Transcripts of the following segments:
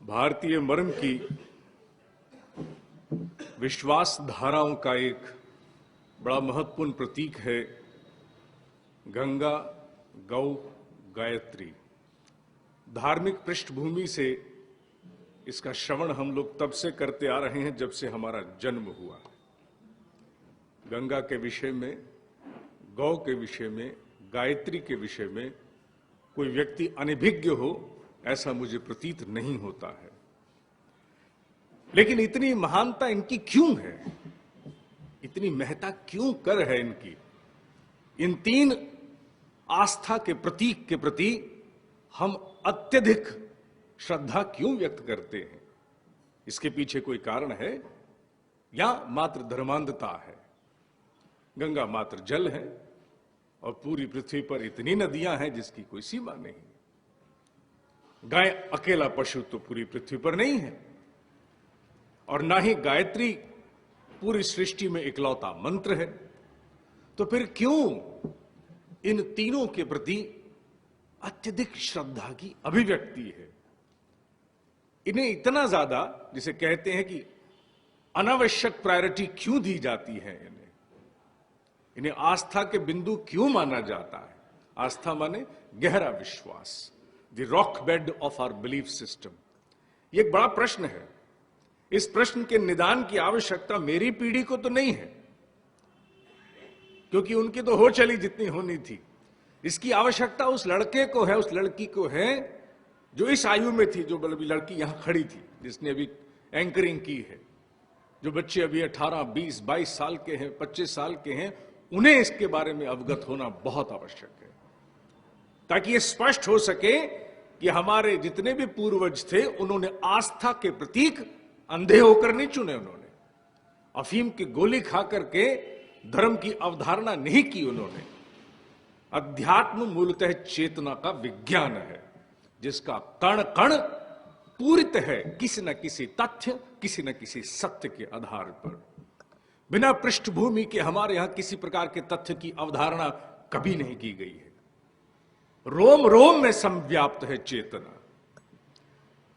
भारतीय मर्म की विश्वास धाराओं का एक बड़ा महत्वपूर्ण प्रतीक है गंगा, गौ, गायत्री। धार्मिक पृष्ठभूमि से इसका श्रवण हम लोग तब से करते आ रहे हैं जब से हमारा जन्म हुआ। गंगा के विषय में, गौ के विषय में, गायत्री के विषय में कोई व्यक्ति अनभिज्ञ हो ऐसा मुझे प्रतीत नहीं होता है। लेकिन इतनी महानता इनकी क्यों है, इतनी महत्ता क्यों कर है इनकी? इन तीन आस्था के प्रतीक के प्रति हम अत्यधिक श्रद्धा क्यों व्यक्त करते हैं? इसके पीछे कोई कारण है या मात्र धर्मांधता है? गंगा मात्र जल है और पूरी पृथ्वी पर इतनी नदियां हैं जिसकी कोई सीमा नहीं। गाय अकेला पशु तो पूरी पृथ्वी पर नहीं है और ना ही गायत्री पूरी सृष्टि में इकलौता मंत्र है। तो फिर क्यों इन तीनों के प्रति अत्यधिक श्रद्धा की अभिव्यक्ति है? इन्हें इतना ज्यादा, जिसे कहते हैं कि अनावश्यक प्रायोरिटी क्यों दी जाती है? इन्हें आस्था के बिंदु क्यों माना जाता है? आस्था माने गहरा विश्वास, the rock bed of our belief system. ये एक बड़ा प्रश्न है। इस प्रश्न के निदान की आवश्यकता मेरी पीढ़ी को तो नहीं है, क्योंकि उनकी तो हो चली जितनी होनी थी। इसकी आवश्यकता उस लड़के को है, उस लड़की को है जो इस आयु में थी, जो अभी लड़की यहां खड़ी थी जिसने अभी एंकरिंग की है। जो बच्चे अभी 18, 20, 22 साल के हैं, 25 साल के हैं, उन्हें इसके बारे में अवगत होना बहुत आवश्यक है, ताकि यह स्पष्ट हो सके कि हमारे जितने भी पूर्वज थे उन्होंने आस्था के प्रतीक अंधे होकर नहीं चुने। उन्होंने अफीम की गोली खा करके धर्म की अवधारणा नहीं की। उन्होंने अध्यात्म मूलतः चेतना का विज्ञान है, जिसका कण कण पूरित है किसी न किसी तथ्य, किसी न किसी सत्य के आधार पर। बिना पृष्ठभूमि के हमारे यहां किसी प्रकार के तथ्य की अवधारणा कभी नहीं की गई है। रोम रोम में संव्याप्त है चेतना।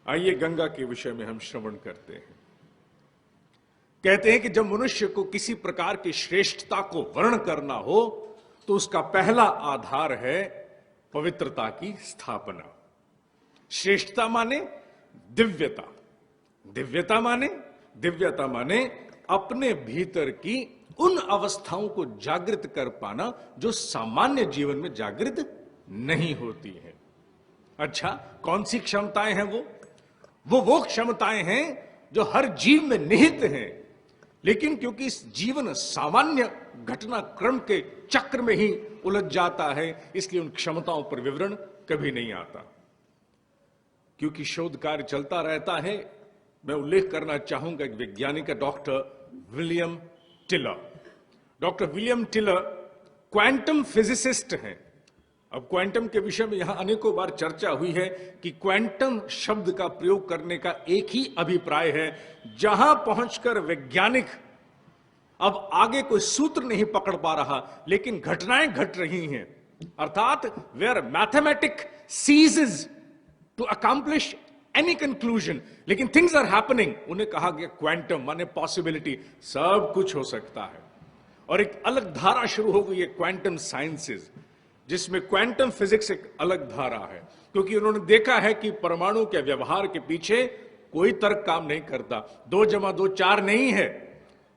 आइए गंगा के विषय में हम श्रवण करते हैं। कहते हैं कि जब मनुष्य को किसी प्रकार की श्रेष्ठता को वर्ण करना हो तो उसका पहला आधार है पवित्रता की स्थापना। श्रेष्ठता माने दिव्यता, दिव्यता माने अपने भीतर की उन अवस्थाओं को जागृत कर पाना जो सामान्य जीवन में जागृत नहीं होती है। अच्छा, कौन सी क्षमताएं हैं? वो क्षमताएं हैं जो हर जीव में निहित हैं, लेकिन क्योंकि इस जीवन सामान्य घटनाक्रम के चक्र में ही उलझ जाता है, इसलिए उन क्षमताओं पर विवरण कभी नहीं आता। क्योंकि शोध कार्य चलता रहता है, मैं उल्लेख करना चाहूंगा एक वैज्ञानिक doctor William tiller. Doctor William tiller quantum physicist हैं। अब क्वांटम के विषय में यहां अनेकों बार चर्चा हुई है कि क्वांटम शब्द का प्रयोग करने का एक ही अभिप्राय है, जहां पहुंचकर वैज्ञानिक अब आगे कोई सूत्र नहीं पकड़ पा रहा, लेकिन घटनाएं घट रही हैं। अर्थात where mathematic ceases to accomplish any conclusion, लेकिन थिंग्स आर हैपनिंग, उन्हें कहा गया क्वांटम माने पॉसिबिलिटी, सब कुछ हो सकता है। और एक अलग धारा शुरू हो गई है क्वांटम साइंसेज, जिसमें क्वांटम फिजिक्स एक अलग धारा है, क्योंकि उन्होंने देखा है कि परमाणु के व्यवहार के पीछे कोई तर्क काम नहीं करता। 2 + 2 4 नहीं है,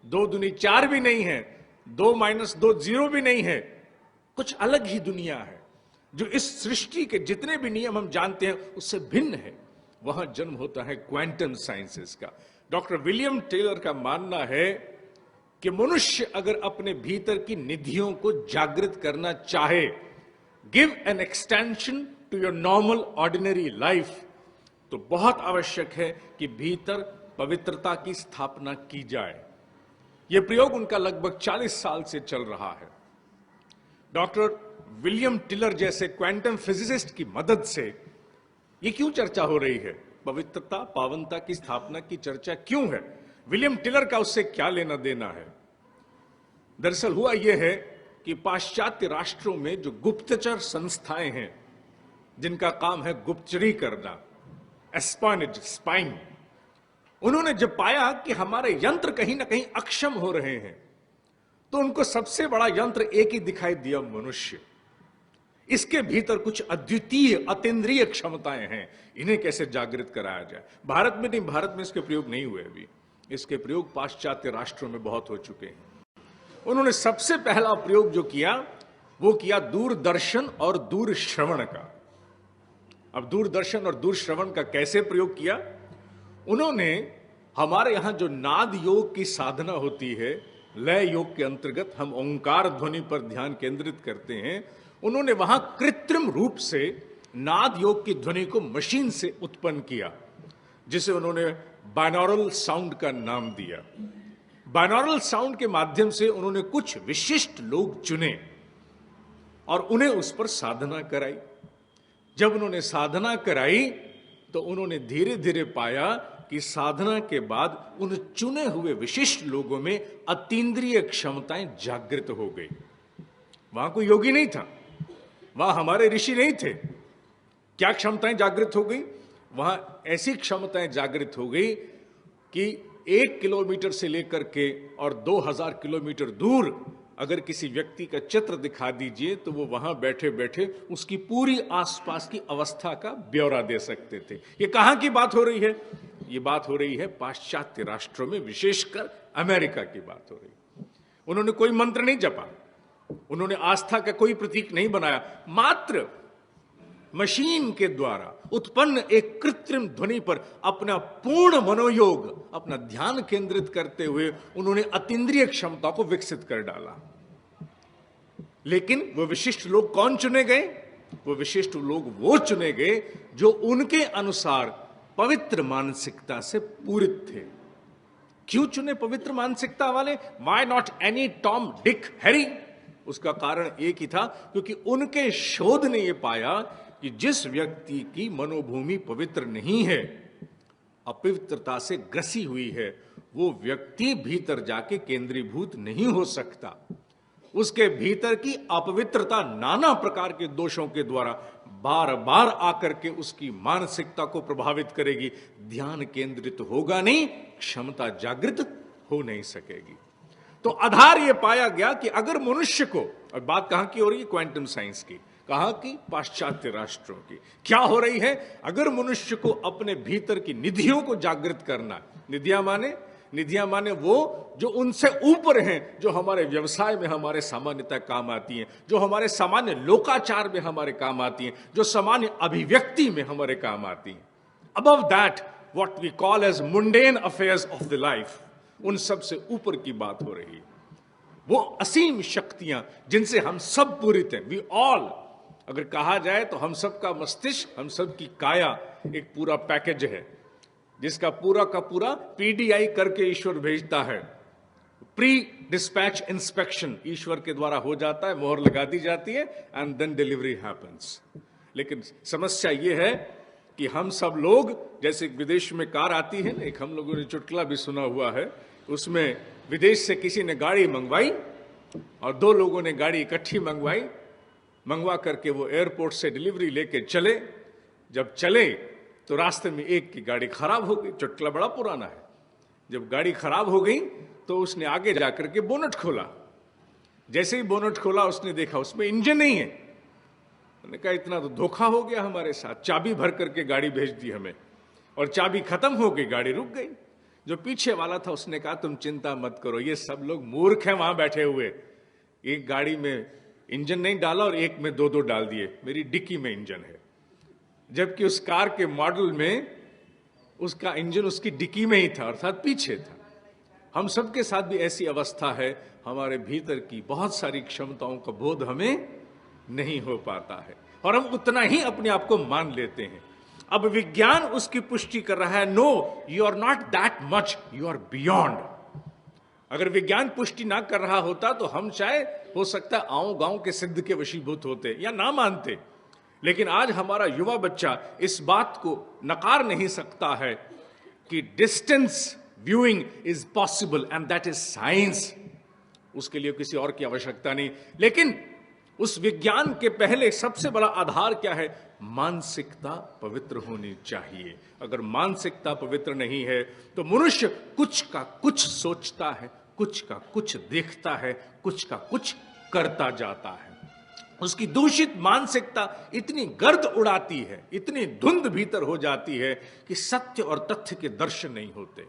2 दूनी 4 भी नहीं है, 2 - 2 0 भी नहीं है। कुछ अलग ही दुनिया है जो इस सृष्टि के जितने भी नियम हम जानते हैं उससे भिन्न है। वहां जन्म होता है क्वांटम साइंसेस का। डॉक्टर विलियम टेलर का मानना है कि मनुष्य अगर अपने भीतर की निधियों को जागृत करना चाहे, give an extension to your normal ordinary life, तो बहुत आवश्यक है कि भीतर पवित्रता की स्थापना की जाए। यह प्रयोग उनका लगभग 40 साल से चल रहा है। डॉक्टर विलियम टिलर जैसे क्वांटम फिजिसिस्ट की मदद से ये क्यों चर्चा हो रही है? पवित्रता, पावनता की स्थापना की चर्चा क्यों है? विलियम टिलर का उससे क्या लेना देना है? दरअसल हुआ यह है कि पाश्चात्य राष्ट्रों में जो गुप्तचर संस्थाएं हैं, जिनका काम है गुप्तचरी करना, एस्पाइनेज, स्पाइन। उन्होंने जब पाया कि हमारे यंत्र कहीं ना कहीं अक्षम हो रहे हैं, तो उनको सबसे बड़ा यंत्र एक ही दिखाई दिया, मनुष्य। इसके भीतर कुछ अद्वितीय अतीन्द्रिय क्षमताएं हैं, इन्हें कैसे जागृत कराया जाए। भारत में नहीं, भारत में इसके प्रयोग नहीं हुए अभी, इसके प्रयोग पाश्चात्य राष्ट्रों में बहुत हो चुके हैं। उन्होंने सबसे पहला प्रयोग जो किया वो किया दूरदर्शन और दूरश्रवण का। अब दूरदर्शन और दूरश्रवण का कैसे प्रयोग किया? उन्होंने हमारे यहां जो नाद योग की साधना होती है, लय योग के अंतर्गत हम ओंकार ध्वनि पर ध्यान केंद्रित करते हैं, उन्होंने वहां कृत्रिम रूप से नाद योग की ध्वनि को मशीन से उत्पन्न किया, जिसे उन्होंने बाइनॉरल साउंड का नाम दिया। बाइनॉरल साउंड के माध्यम से उन्होंने कुछ विशिष्ट लोग चुने और उन्हें उस पर साधना कराई। जब उन्होंने साधना कराई तो उन्होंने धीरे धीरे पाया कि साधना के बाद उन चुने हुए विशिष्ट लोगों में अतीन्द्रिय क्षमताएं जागृत हो गई। वहां कोई योगी नहीं था, वहां हमारे ऋषि नहीं थे। क्या क्षमताएं जागृत हो गई? वहां ऐसी क्षमताएं जागृत हो गई कि 1 किलोमीटर से लेकर के और 2000 किलोमीटर दूर अगर किसी व्यक्ति का चित्र दिखा दीजिए तो वो वहां बैठे बैठे उसकी पूरी आसपास की अवस्था का ब्यौरा दे सकते थे। ये कहां की बात हो रही है? ये बात हो रही है पाश्चात्य राष्ट्रों में, विशेषकर अमेरिका की बात हो रही है। उन्होंने कोई मंत्र नहीं जपा, उन्होंने आस्था का कोई प्रतीक नहीं बनाया, मात्र मशीन के द्वारा उत्पन्न एक कृत्रिम ध्वनि पर अपना पूर्ण मनोयोग, अपना ध्यान केंद्रित करते हुए उन्होंने अतीन्द्रिय क्षमता को विकसित कर डाला। लेकिन वो विशिष्ट लोग कौन चुने गए? वो विशिष्ट लोग वो चुने गए जो उनके अनुसार पवित्र मानसिकता से पूरित थे। क्यों चुने पवित्र मानसिकता वाले? Why not any Tom, Dick, Harry? उसका कारण एक ही था, क्योंकि उनके शोध ने यह पाया कि जिस व्यक्ति की मनोभूमि पवित्र नहीं है, अपवित्रता से ग्रसी हुई है, वो व्यक्ति भीतर जाके केंद्रीभूत नहीं हो सकता। उसके भीतर की अपवित्रता नाना प्रकार के दोषों के द्वारा बार बार आकर के उसकी मानसिकता को प्रभावित करेगी। ध्यान केंद्रित होगा नहीं, क्षमता जागृत हो नहीं सकेगी। तो आधार यह पाया गया कि अगर मनुष्य को, और बात कहां की हो रही है? क्वांटम साइंस की। कहां की? पाश्चात्य राष्ट्रों की। क्या हो रही है? अगर मनुष्य को अपने भीतर की निधियों को जागृत करना, निधियां माने वो जो उनसे ऊपर हैं, जो हमारे व्यवसाय में हमारे सामान्यतः काम आती हैं, जो हमारे सामान्य लोकाचार में हमारे काम आती हैं, जो सामान्य अभिव्यक्ति में हमारे काम आती हैं। Above that what we call as mundane affairs of the life, उन सब से ऊपर की बात हो रही है। वो असीम शक्तियां जिनसे हम सब पूरित हैं। वी ऑल, अगर कहा जाए तो हम सब का मस्तिष्क, हम सब की काया एक पूरा पैकेज है, जिसका पूरा का पूरा पीडीआई करके ईश्वर भेजता है। प्री डिस्पैच इंस्पेक्शन ईश्वर के द्वारा हो जाता है, मोहर लगा दी जाती है, एंड देन डिलीवरी हैपेंस। लेकिन समस्या यह है कि हम सब लोग, जैसे विदेश में कार आती है, एक हम लोगों ने चुटकुला भी सुना हुआ है, उसमें विदेश से किसी ने गाड़ी मंगवाई और 2 लोगों ने गाड़ी इकट्ठी मंगवा करके वो एयरपोर्ट से डिलीवरी लेके चले। जब चले तो रास्ते में एक की गाड़ी खराब हो गई। चुटकुला बड़ा पुराना है। जब गाड़ी खराब हो गई तो उसने आगे जाकर के बोनट खोला। जैसे ही बोनट खोला उसने देखा उसमें इंजन नहीं है। उन्होंने कहा इतना तो धोखा हो गया हमारे साथ, चाबी भर करके गाड़ी भेज दी हमें, और चाबी खत्म हो गई, गाड़ी रुक गई। जो पीछे वाला था उसने कहा तुम चिंता मत करो, ये सब लोग मूर्ख हैं वहां बैठे हुए, एक गाड़ी में इंजन नहीं डाला और एक में 2-2 डाल दिए, मेरी डिक्की में इंजन है। जबकि उस कार के मॉडल में उसका इंजन उसकी डिक्की में ही था, अर्थात पीछे था। हम सबके साथ भी ऐसी अवस्था है, हमारे भीतर की बहुत सारी क्षमताओं का बोध हमें नहीं हो पाता है और हम उतना ही अपने आप को मान लेते हैं। अब विज्ञान उसकी पुष्टि कर रहा है, no you are not that much, you are beyond. अगर विज्ञान पुष्टि ना कर रहा होता तो हम शायद हो सकता है आंव गांव के सिद्ध के वशीभूत होते या ना मानते। लेकिन आज हमारा युवा बच्चा इस बात को नकार नहीं सकता है कि distance viewing is possible and that is science. उसके लिए किसी और की आवश्यकता नहीं। लेकिन उस विज्ञान के पहले सबसे बड़ा आधार क्या है? मानसिकता पवित्र होनी चाहिए। अगर मानसिकता पवित्र नहीं है तो मनुष्य कुछ का कुछ सोचता है, कुछ का कुछ देखता है, कुछ का कुछ करता जाता है। उसकी दूषित मानसिकता इतनी गर्द उड़ाती है, इतनी धुंध भीतर हो जाती है कि सत्य और तथ्य के दर्शन नहीं होते।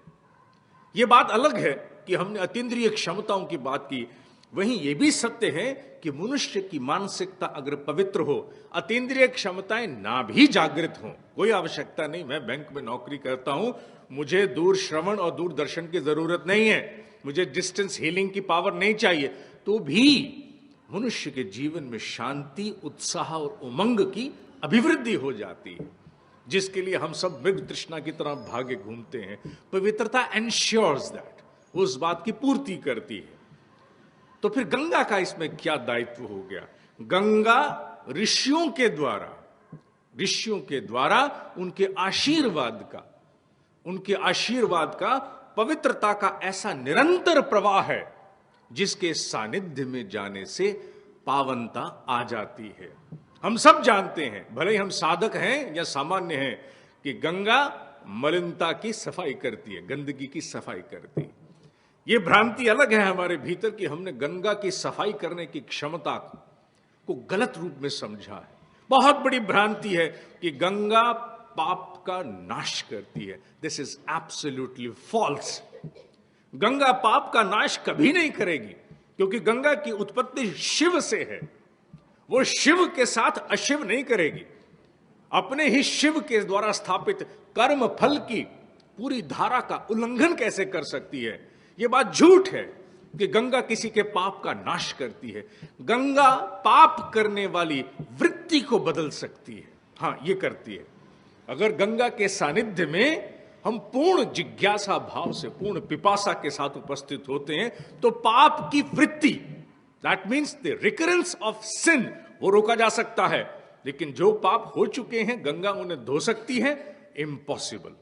यह बात अलग है कि हमने अतीन्द्रिय क्षमताओं की बात की, वहीं यह भी सत्य है कि मनुष्य की मानसिकता अगर पवित्र हो, अतीन्द्रिय क्षमताएं ना भी जागृत हो, कोई आवश्यकता नहीं, मैं बैंक में नौकरी करता हूं, मुझे दूर श्रवण और दूरदर्शन की जरूरत नहीं है, मुझे डिस्टेंस हीलिंग की पावर नहीं चाहिए, तो भी मनुष्य के जीवन में शांति, उत्साह और उमंग की अभिवृद्धि हो जाती है, जिसके लिए हम सब मृग तृष्णा की तरह भागे घूमते हैं। पवित्रता एंश्योर्स दैट, उस बात की पूर्ति करती है। तो फिर गंगा का इसमें क्या दायित्व हो गया? गंगा ऋषियों के द्वारा उनके आशीर्वाद का पवित्रता का ऐसा निरंतर प्रवाह है जिसके सानिध्य में जाने से पावनता आ जाती है। हम सब जानते हैं, भले ही हम साधक हैं या सामान्य हैं, कि गंगा मलिनता की सफाई करती है, गंदगी की सफाई करती है। यह भ्रांति अलग है हमारे भीतर कि हमने गंगा की सफाई करने की क्षमता को गलत रूप में समझा है। बहुत बड़ी भ्रांति है कि गंगा पाप का नाश करती है। This is absolutely false. Ganga पाप का नाश कभी नहीं करेगी, क्योंकि गंगा की उत्पत्ति शिव से है। वो शिव के साथ अशिव नहीं करेगी। अपने ही शिव के द्वारा स्थापित कर्म फल की पूरी धारा का उल्लंघन कैसे कर सकती है? यह बात झूठ है कि गंगा किसी के पाप का नाश करती है। गंगा पाप करने वाली वृत्ति को बदल सकती है, हां यह करती है। अगर गंगा के सानिध्य में हम पूर्ण जिज्ञासा भाव से, पूर्ण पिपासा के साथ उपस्थित होते हैं, तो पाप की वृत्ति, that means the recurrence of sin, वो रोका जा सकता है। लेकिन जो पाप हो चुके हैं, गंगा उन्हें धो सकती है? इम्पॉसिबल,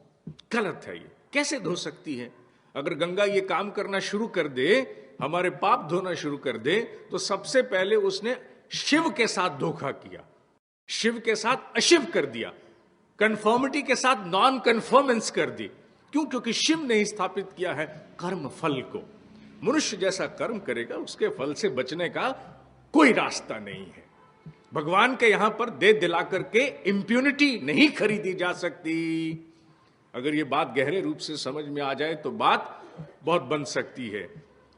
गलत है। ये कैसे धो सकती है? अगर गंगा ये काम करना शुरू कर दे, हमारे पाप धोना शुरू कर दे, तो सबसे पहले उसने शिव के साथ धोखा किया, शिव के साथ अशिव कर दिया, कन्फर्मिटी के साथ नॉन कन्फर्मेंस कर दी। क्यों? क्योंकि शिव ने ही स्थापित किया है कर्म फल को। मनुष्य जैसा कर्म करेगा, उसके फल से बचने का कोई रास्ता नहीं है। भगवान के यहां पर दे दिला करके इंप्यूनिटी नहीं खरीदी जा सकती। अगर ये बात गहरे रूप से समझ में आ जाए तो बात बहुत बन सकती है।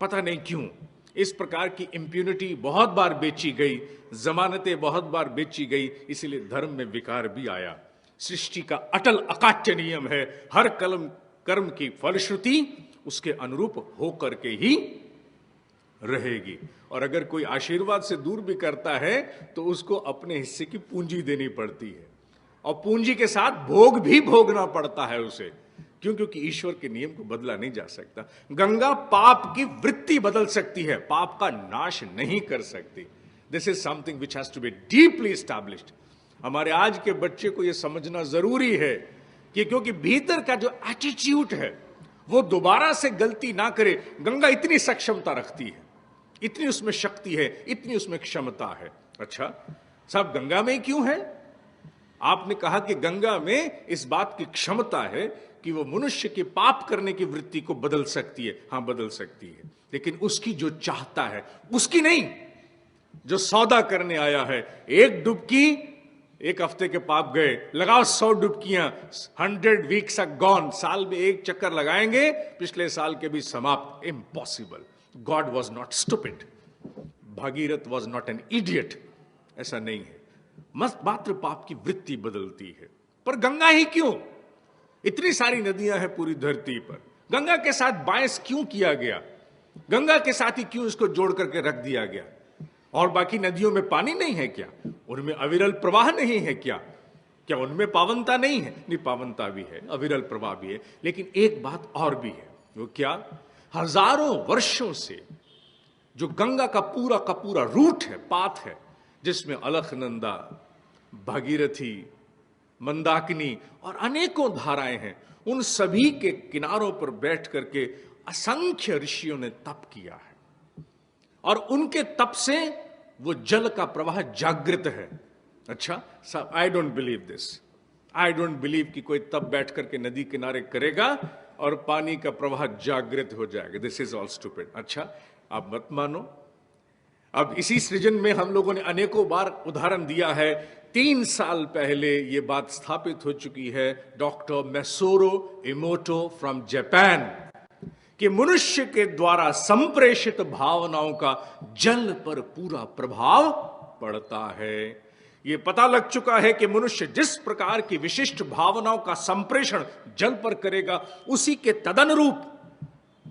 पता नहीं क्यों इस प्रकार की इंप्यूनिटी बहुत बार बेची गई, जमानतें बहुत बार बेची गई, इसीलिए धर्म में विकार भी आया। सृष्टि का अटल अकाट्य नियम है, हर कर्म की फलश्रुति उसके अनुरूप हो करके ही रहेगी। और अगर कोई आशीर्वाद से दूर भी करता है तो उसको अपने हिस्से की पूंजी देनी पड़ती है, और पूंजी के साथ भोग भी भोगना पड़ता है उसे। क्यों? क्योंकि ईश्वर के नियम को बदला नहीं जा सकता। गंगा पाप की वृत्ति बदल सकती है, पाप का नाश नहीं कर सकती। This is something which has to be deeply established. हमारे आज के बच्चे को यह समझना जरूरी है कि क्योंकि भीतर का जो एटीट्यूड है वो दोबारा से गलती ना करे। गंगा इतनी सक्षमता रखती है, इतनी उसमें शक्ति है, इतनी उसमें क्षमता है। अच्छा, सब गंगा में ही क्यों है? आपने कहा कि गंगा में इस बात की क्षमता है कि वो मनुष्य के पाप करने की वृत्ति को बदल सकती है। हां, बदल सकती है, लेकिन उसकी जो चाहता है उसकी नहीं। जो सौदा करने आया है, एक डुबकी, एक हफ्ते के पाप गए, लगाओ 100 डुबकियां, 100 वीक्स आर गॉन। साल में एक चक्कर लगाएंगे, पिछले साल के भी समाप्त। Impossible. God was not stupid, Bhagirath was not an idiot. ऐसा नहीं है, मात्र पाप की वृत्ति बदलती है। पर गंगा ही क्यों? इतनी सारी नदियां हैं पूरी धरती पर, गंगा के साथ बायस क्यों किया गया? गंगा के साथ ही क्यों इसको जोड़ करके रख दिया गया? और बाकी नदियों में पानी नहीं है क्या? उनमें अविरल प्रवाह नहीं है क्या? क्या उनमें पावनता नहीं है? नहीं, पावनता भी है, अविरल प्रवाह भी है। लेकिन एक बात और भी है, वो क्या? हजारों वर्षों से जो गंगा का पूरा रूट है, पाथ है, जिसमें अलखनंदा, भागीरथी, मंदाकिनी और अनेकों धाराएं हैं, उन सभी के किनारों पर बैठ करके असंख्य ऋषियों ने तप किया है, और उनके तप से वो जल का प्रवाह जागृत है। अच्छा, I don't believe this. I don't believe कि कोई तब बैठ करके नदी किनारे करेगा और पानी का प्रवाह जागृत हो जाएगा। This is all stupid. अच्छा, आप मत मानो। अब इसी सृजन में हम लोगों ने अनेकों बार उदाहरण दिया है। 3 साल पहले यह बात स्थापित हो चुकी है डॉक्टर मैसोरो इमोटो फ्रॉम जापान कि मनुष्य के द्वारा संप्रेषित भावनाओं का जल पर पूरा प्रभाव पड़ता है। यह पता लग चुका है कि मनुष्य जिस प्रकार की विशिष्ट भावनाओं का संप्रेषण जल पर करेगा, उसी के तदनुरूप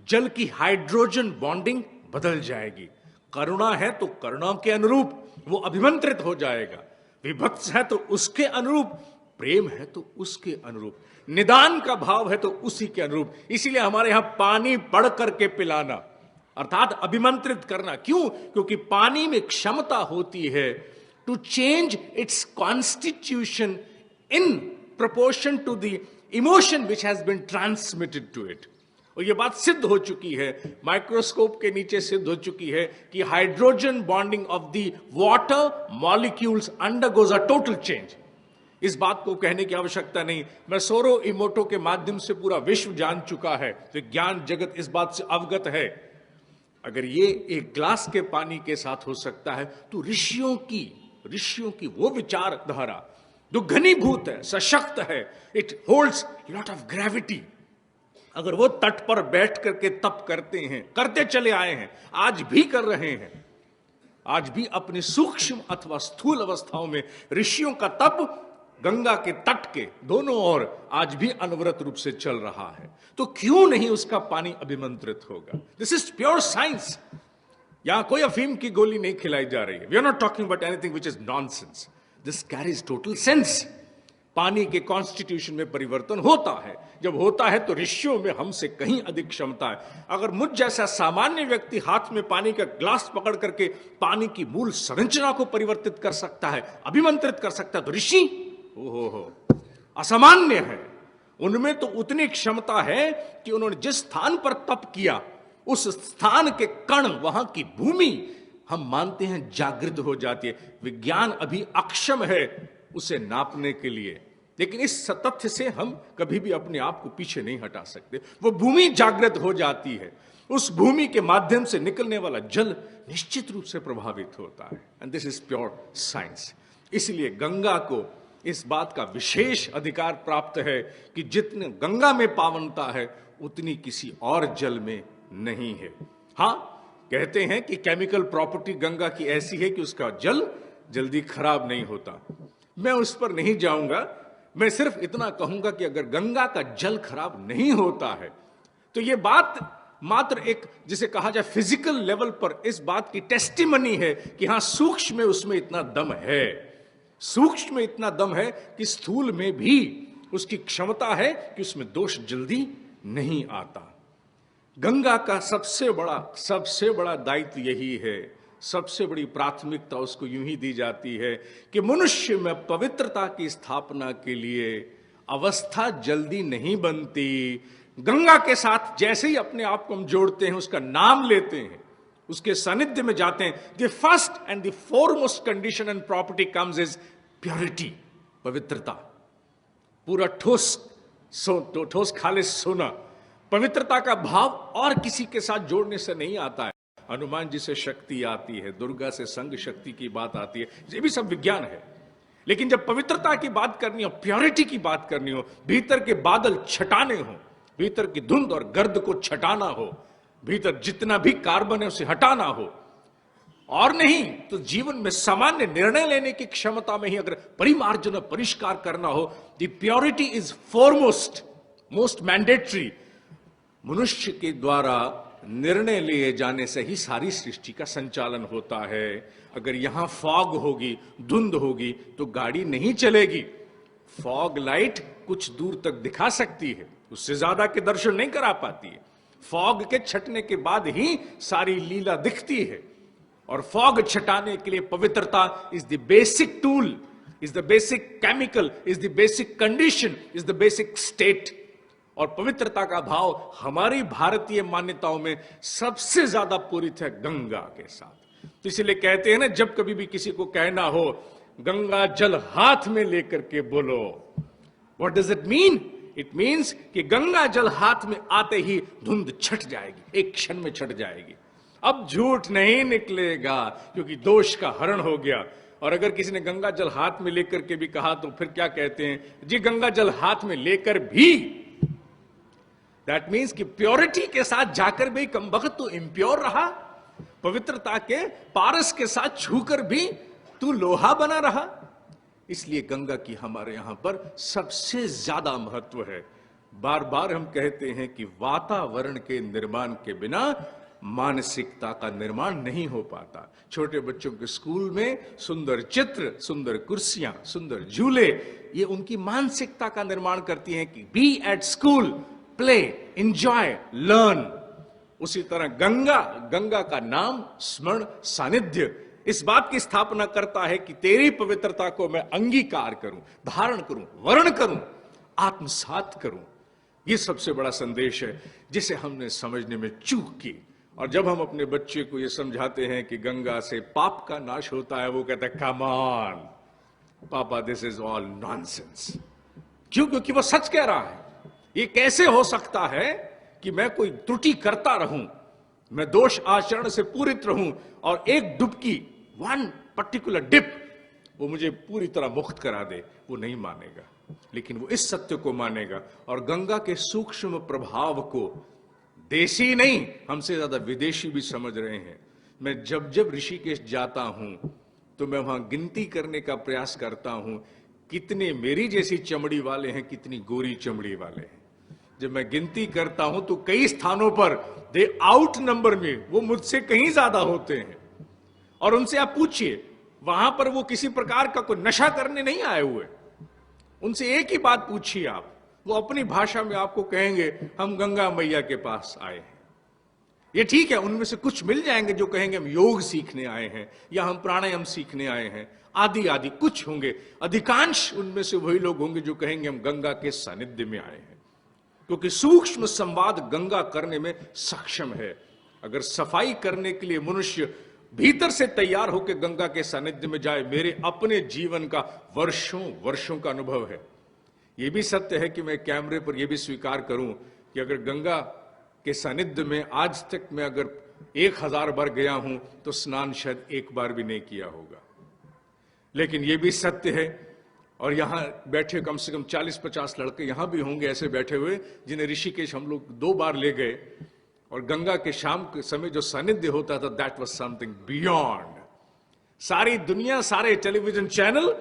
जल की हाइड्रोजन बॉन्डिंग बदल जाएगी। करुणा है तो करुणा के अनुरूप वो अभिमंत्रित हो जाएगा, विभत्स है तो उसके अनुरूप, प्रेम है तो उसके अनुरूप, निदान का भाव है तो उसी के अनुरूप। इसीलिए हमारे यहां पानी बढ़ करके पिलाना अर्थात अभिमंत्रित करना। क्यों? क्योंकि पानी में क्षमता होती है to change its constitution in proportion to the emotion which has been transmitted to it. और यह बात सिद्ध हो चुकी है, माइक्रोस्कोप के नीचे सिद्ध हो चुकी है कि hydrogen bonding of the water molecules undergoes a total change. इस बात को कहने की आवश्यकता नहीं, मैसोरो इमोटो के माध्यम से पूरा विश्व जान चुका है, विज्ञान जगत इस बात से अवगत है। अगर ये एक ग्लास के पानी के साथ हो सकता है तो ऋषियों की वो विचारधारा जो घनीभूत है, सशक्त है, it holds lot of gravity. अगर वो तट पर बैठ करके तप करते हैं, करते चले आए हैं, आज भी कर रहे हैं, आज भी अपनी सूक्ष्म अथवा स्थूल अवस्थाओं में ऋषियों का तप गंगा के तट के दोनों ओर आज भी अनवरत रूप से चल रहा है, तो क्यों नहीं उसका पानी अभिमंत्रित होगा? This is pure science. यहां कोई अफीम की गोली नहीं खिलाई जा रही है। We are not talking about anything which is nonsense. This carries total sense. पानी के कॉन्स्टिट्यूशन में परिवर्तन होता है। जब होता है तो ऋषियों में हमसे कहीं अधिक क्षमता है। अगर मुझ जैसा सामान्य व्यक्ति हाथ में पानी का ग्लास पकड़ करके पानी की मूल संरचना को परिवर्तित कर सकता है, अभिमंत्रित कर सकता है, तो ऋषि ओहो असामान्य है। उनमें तो उतनी क्षमता है कि उन्होंने जिस स्थान पर तप किया उस स्थान के कण, वहां की भूमि हम मानते हैं जागृत हो जाती है। विज्ञान अभी अक्षम है उसे नापने के लिए, लेकिन इस तथ्य से हम कभी भी अपने आप को पीछे नहीं हटा सकते। वो भूमि जागृत हो जाती है, उस भूमि के माध्यम से निकलने वाला जल निश्चित रूप से प्रभावित होता है। And this is pure science. इसलिए गंगा को इस बात का विशेष अधिकार प्राप्त है कि जितने गंगा में पावनता है उतनी किसी और जल में नहीं है। हां, कहते हैं कि केमिकल प्रॉपर्टी गंगा की ऐसी है कि उसका जल जल्दी खराब नहीं होता। मैं उस पर नहीं जाऊंगा, मैं सिर्फ इतना कहूंगा कि अगर गंगा का जल खराब नहीं होता है तो यह बात मात्र एक, जिसे कहा जाए फिजिकल लेवल पर, इस बात की टेस्टिमनी है कि हां सूक्ष्म में उसमें इतना दम है, सूक्ष्म में इतना दम है कि स्थूल में भी उसकी क्षमता है कि उसमें दोष जल्दी नहीं आता। गंगा का सबसे बड़ा दायित्व यही है, सबसे बड़ी प्राथमिकता उसको यूं ही दी जाती है कि मनुष्य में पवित्रता की स्थापना के लिए अवस्था जल्दी नहीं बनती। गंगा के साथ जैसे ही अपने आप को हम जोड़ते हैं, उसका नाम लेते हैं, उसके सानिध्य में जाते हैं, the first and the foremost condition and property comes is purity, पवित्रता। पूरा ठोस खालिस सोना, पवित्रता का भाव और किसी के साथ जोड़ने से नहीं आता है। हनुमान जी से शक्ति आती है, दुर्गा से संग शक्ति की बात आती है, ये भी सब विज्ञान है। लेकिन जब पवित्रता की बात करनी हो, प्योरिटी की बात करनी हो, भीतर के बादल छटाने हो, भीतर की धुंध और गर्द को छटाना हो, भीतर जितना भी कार्बन है उसे हटाना हो, और नहीं तो जीवन में सामान्य निर्णय लेने की क्षमता में ही अगर परिमार्जन परिष्कार करना हो, the purity is foremost, most mandatory. मनुष्य के द्वारा निर्णय लिए जाने से ही सारी सृष्टि का संचालन होता है। अगर यहां फॉग होगी, धुंध होगी, तो गाड़ी नहीं चलेगी। फॉग लाइट कुछ दूर तक दिखा सकती है, उससे ज्यादा के दर्शन नहीं करा पाती है। फॉग के छटने के बाद ही सारी लीला दिखती है। और फॉग छटाने के लिए पवित्रता is the basic tool, is the basic chemical, is the basic condition, is the basic state. और पवित्रता का भाव हमारी भारतीय मान्यताओं में सबसे ज्यादा पूरित है गंगा के साथ। तो इसलिए कहते हैं ना, जब कभी भी किसी को कहना हो गंगा जल हाथ में लेकर के बोलो। What does it mean? It means कि गंगा जल हाथ में आते ही धुंध छट जाएगी, एक क्षण में छट जाएगी। अब झूठ नहीं निकलेगा, क्योंकि दोष का हरण हो गया। और अगर किसी ने गंगा जल हाथ में लेकर के भी कहा तो फिर क्या कहते हैं जी, गंगा जल हाथ में लेकर भी, दैट मीन्स कि प्योरिटी के साथ जाकर भी कमबख्त तू इम्प्योर रहा, पवित्रता के पारस के साथ छूकर भी तू लोहा बना रहा। इसलिए गंगा की हमारे यहां पर सबसे ज्यादा महत्व है। बार बार हम कहते हैं कि वातावरण के निर्माण के बिना मानसिकता का निर्माण नहीं हो पाता। छोटे बच्चों के स्कूल में सुंदर चित्र, सुंदर कुर्सियां, सुंदर झूले, ये उनकी मानसिकता का निर्माण करती हैं कि be at school, play, enjoy, learn. उसी तरह गंगा का नाम, स्मरण, सानिध्य इस बात की स्थापना करता है कि तेरी पवित्रता को मैं अंगीकार करूं, धारण करूं, वर्ण करूं, आत्मसात करूं। यह सबसे बड़ा संदेश है जिसे हमने समझने में चूक की। और जब हम अपने बच्चे को यह समझाते हैं कि गंगा से पाप का नाश होता है, वो कहता है कम ऑन पापा, दिस इज ऑल नॉनसेंस। क्यों? क्योंकि वो सच कह रहा है। ये कैसे हो सकता है कि मैं कोई त्रुटि करता रहूं, मैं दोष आचरण से पूरित रहूं और एक डुबकी, वन पर्टिकुलर डिप, वो मुझे पूरी तरह मुक्त करा दे? वो नहीं मानेगा। लेकिन वो इस सत्य को मानेगा और गंगा के सूक्ष्म प्रभाव को देशी नहीं, हमसे ज्यादा विदेशी भी समझ रहे हैं। मैं जब जब ऋषिकेश जाता हूं तो मैं वहां गिनती करने का प्रयास करता हूं कितने मेरी जैसी चमड़ी वाले हैं, कितनी गोरी चमड़ी वाले हैं। जब मैं गिनती करता हूं तो कई स्थानों पर दे आउट नंबर में वो मुझसे कहीं ज्यादा होते हैं। और उनसे आप पूछिए, वहां पर वो किसी प्रकार का कोई नशा करने नहीं आए हुए। उनसे एक ही बात पूछिए आप, वो अपनी भाषा में आपको कहेंगे हम गंगा मैया के पास आए हैं। ये ठीक है, उनमें से कुछ मिल जाएंगे जो कहेंगे हम योग सीखने आए हैं या हम प्राणायाम सीखने आए हैं, आदि आदि कुछ होंगे। अधिकांश उनमें से वही लोग होंगे जो कहेंगे हम गंगा के सानिध्य में आए हैं, क्योंकि सूक्ष्म संवाद गंगा करने में सक्षम है। अगर सफाई करने के लिए मनुष्य भीतर से तैयार होकर गंगा के सानिध्य में जाए, मेरे अपने जीवन का वर्षों वर्षों का अनुभव है। यह भी सत्य है कि मैं कैमरे पर यह भी स्वीकार करूं कि अगर गंगा के सानिध्य में आज तक मैं अगर 1000 बार गया हूं तो स्नान शायद एक बार भी नहीं किया होगा। लेकिन यह भी सत्य है, और यहां बैठे कम से कम 40-50 लड़के यहां भी होंगे ऐसे बैठे हुए जिन्हें ऋषिकेश हम लोग 2 बार ले गए, और गंगा के शाम के समय जो सानिध्य होता था, दैट वाज समथिंग बियॉन्ड। सारी दुनिया, सारे टेलीविजन चैनल,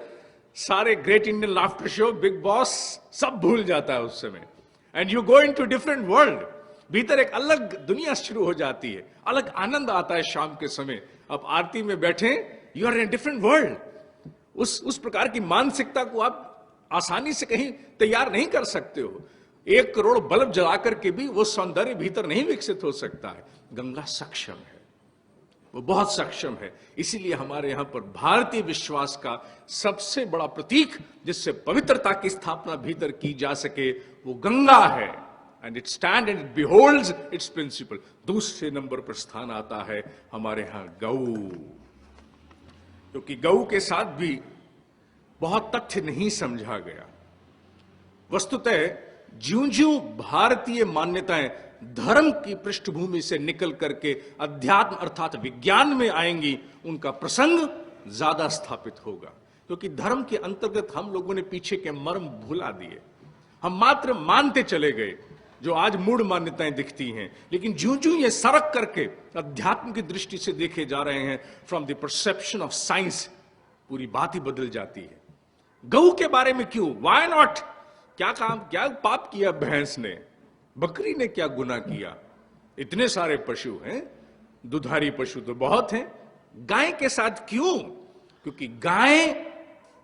सारे great Indian laughter show, big boss, सब भूल जाता है उस समय। And you go into different world. भीतर एक अलग दुनिया शुरू हो जाती है, अलग आनंद आता है शाम के समय। अब आरती में बैठे, you are in a different world. उस प्रकार की मानसिकता को आप आसानी से कहीं तैयार नहीं कर सकते हो। 1 करोड़ बल्ब जलाकर के भी वो सौंदर्य भीतर नहीं विकसित हो सकता है। गंगा सक्षम है, वो बहुत सक्षम है। इसीलिए हमारे यहां पर भारतीय विश्वास का सबसे बड़ा प्रतीक जिससे पवित्रता की स्थापना भीतर की जा सके, वो गंगा है। And it stand and it beholds its principal. दूसरे नंबर पर स्थान आता है हमारे यहां गऊ, क्योंकि गऊ के साथ भी बहुत तथ्य नहीं समझा गया। वस्तुतः ज्यों-ज्यों भारतीय मान्यताएं धर्म की पृष्ठभूमि से निकल करके अध्यात्म अर्थात विज्ञान में आएंगी, उनका प्रसंग ज्यादा स्थापित होगा। क्योंकि धर्म के अंतर्गत हम लोगों ने पीछे के मर्म भुला दिए। हम मात्र मानते चले गए जो आज मूढ़ मान्यताएं दिखती हैं। लेकिन ज्यों-ज्यों ये सरक करके अध्यात्म की दृष्टि से देखे जा रहे हैं, from the perception of science, पूरी बात ही बदल जाती है। गऊ के बारे में क्यों, व्हाई नॉट? क्या पाप किया भैंस ने, बकरी ने क्या गुनाह किया? इतने सारे पशु हैं, दुधारी पशु तो बहुत हैं। गाय के साथ क्यों? क्योंकि गाय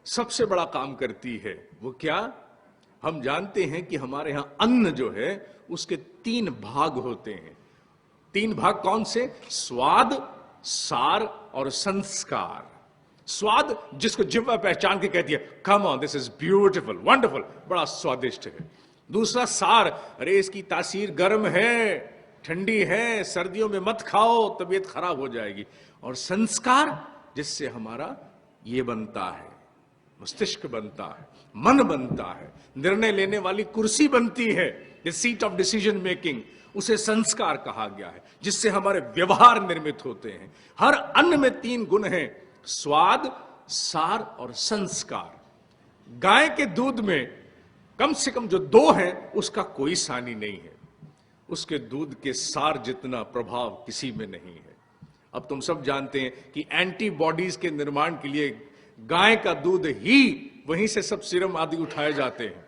सबसे बड़ा काम करती है। वो क्या? हम जानते हैं कि हमारे यहां अन्न जो है उसके 3 भाग होते हैं। 3 भाग कौन से? स्वाद, सार और संस्कार। स्वाद जिसको जिह्वा पहचान के कहती है come on, this is beautiful, wonderful, बड़ा स्वादिष्ट है। दूसरा सार, अरे इसकी तासीर गर्म है, ठंडी है, सर्दियों में मत खाओ, तबीयत खराब हो जाएगी। और संस्कार जिससे हमारा ये बनता है मस्तिष्क बनता है, मन बनता है, निर्णय लेने वाली कुर्सी बनती है, the seat of decision making, उसे संस्कार कहा गया है, जिससे हमारे व्यवहार निर्मित होते हैं। हर अन्न में 3 गुण हैं, स्वाद, सार और संस्कार। गाय के दूध में कम से कम जो 2 हैं उसका कोई सानी नहीं है, उसके दूध के सार जितना प्रभाव किसी में नहीं है। अब तुम सब जानते हैं कि एंटीबॉडीज के निर्माण के लिए गाय का दूध ही, वहीं से सब सीरम आदि उठाए जाते हैं।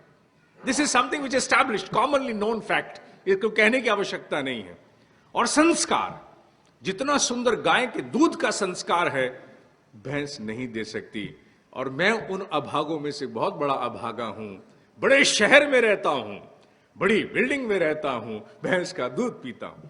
This is something which established, commonly known fact, इसको कहने की आवश्यकता नहीं है। और संस्कार, जितना सुंदर गाय के दूध का संस्कार है, भैंस नहीं दे सकती। और मैं उन अभागों में से बहुत बड़ा अभागा हूं, बड़े शहर में रहता हूं, बड़ी बिल्डिंग में रहता हूं, भैंस का दूध पीता हूं।